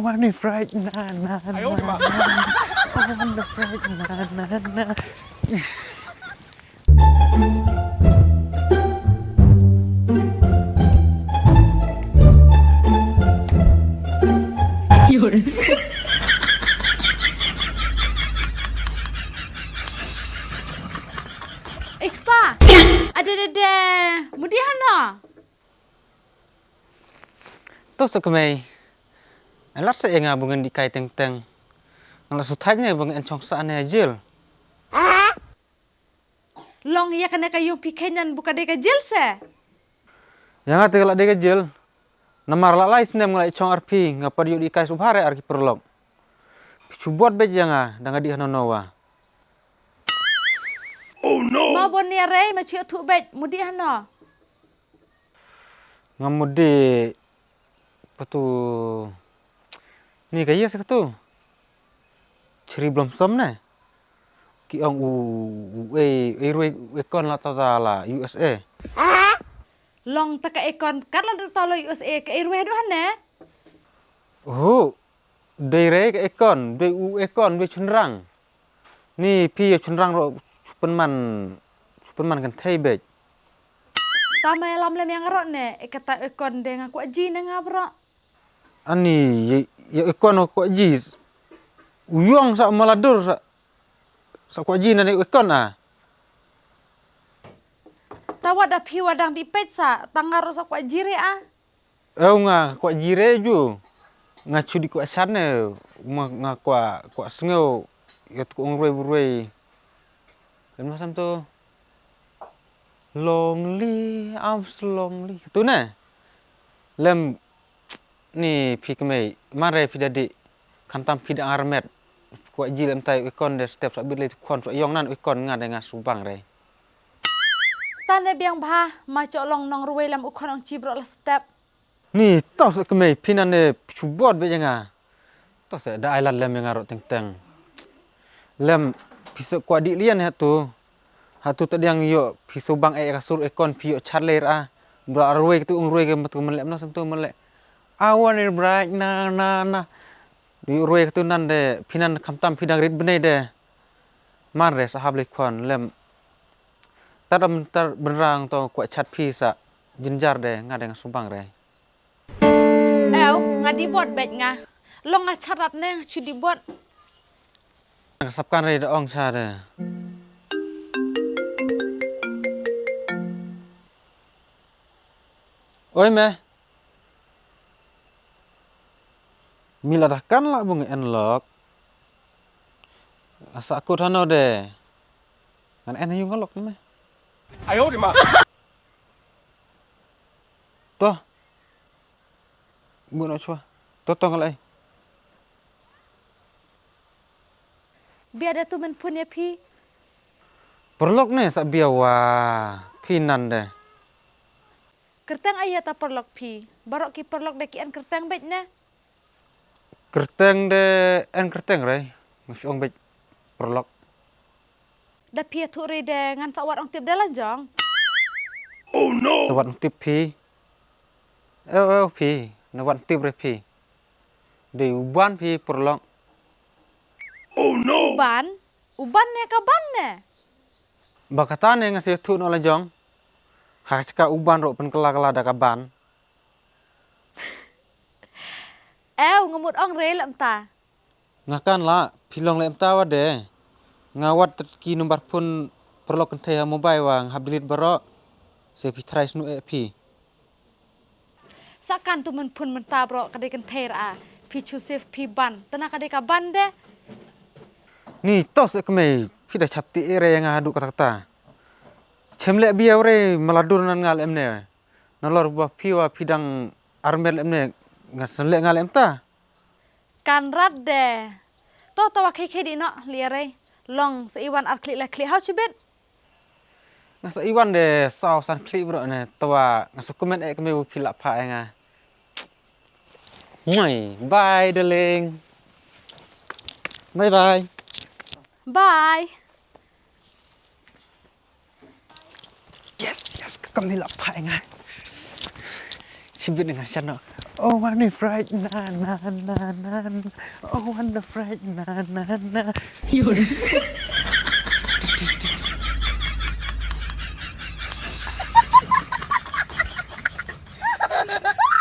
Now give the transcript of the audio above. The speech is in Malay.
want it right na na na. I want it right na na na. Pa, ada. Mudihan no. To sa kamay. Alat sa nga bungan di kay teng-teng. Ang lasutay niya bungan chong saan na jil. Long ya kena kayong pikenyan buka deka jelse. Yang nga tegala de jil. Namar la lais nem ngalai chong RP ngapa di kay subhare arki perlok. Subot be janga danga di hanonowa. Oh no. Ma bon ni rei ma chi tu bet mudihan no. Ngamudi patu ni kaya sa tu. Ceri belum som ne. Ki ong kon la ta la USA. Long taka ekon karla do tolo USA ke irwe do hane. Oh. Dere ke ekon, de ekon be chunrang. Ni pi chunrang ro Superman kan thai be. Tama lam lem yang rot ne ekata ekon de ngaku aji ne ngabro. Ani ya ekon ko ji. Uyong sa maladur sa ko ji na ekon ah. Tawa da pi wadang di petsa tangaro sa ku ajire ah. Nga ko jire ju. Nga chudi ko asane nga ko sngeu yot ko nguroi. Dan macam tu lonely, I'm so lonely. Tu na. Lem ni pi kemai mare pi dadi kantam pi dang armet. Ko ji lem tai ikon de step sabit le kon so yong nan ikon nga dengan subang re. Tane biang bah ma cok long nong ruwe lam ukon ong cibro la step. Ni tos kemai pinan de subot be janga. Tos da island lem yang arot teng-teng. Lem bisa ko adik lian hatu. Hatu tadi yang yo piso bang kasur ekon pi yo charler ah. Bra ruwe tu ruwe ke metu melek no samtu melek. Awan ir bright na. Di ruwe tu nan de pinan kamtam pidang rit benai de. Man re sahab le kon lem. Tadam tar benrang to ko chat pi sa jinjar de ngade subang re. Ngadi bot bet nga. Long acharat ne chudi bot. Sapkan re de ong cha de. Oi me. Mila dah kan lah bung enlok. Asa aku thano de. Kan en yung ngalok me. Ayo di ma. Toh. Bu no chua. Totong ngalai. Biar ada tu men pun ya pi. Perlok ne sa biawa. Pinan de. Kerteng ayat ta perlok pi. Barok ki perlok de ki an kerteng bet ne. Kerteng de en kerteng re. Masih ong bet perlok. Da pi tu re de ngan sawat ong tip dalan jong. Oh no. Sawat tip pi. Pi. Nawat tip re pi. De uban pi perlok. Oh no. Uban ne kaban ne. Bakatan ne ngasih tu no la jong. Haska uban ro pen kala da kaban. Ngemut ong re lam ta. Ngakan la pilong lem tawa de. Ngawat ki nomor pun perlu kente mobile wang habdilit baro. Se pi try snu pi. Sakan tu men pun mentabro kade kenter a. Pi chusif pi ban. Tena kade ka ban de. Ni tos kemai pi dah chapti ere yang adu kata-kata. Chemle biau re maladur nan ngal emne. Nalor buah piwa pidang armel emne ngasenle ngal em ta. Kan rat de. To tawa keke di no liare. Long seiwan ar klik la klik how chibet. Ngasa iwan de saw san klik bro ne tawa ngasuk komen kemai bu pilak pa nga. Bye darling. Bye. Bye. Yes, kami lapar nga. Sibit dengan sana. Oh, one the fright, na na na na. Oh, one the fright, na na na.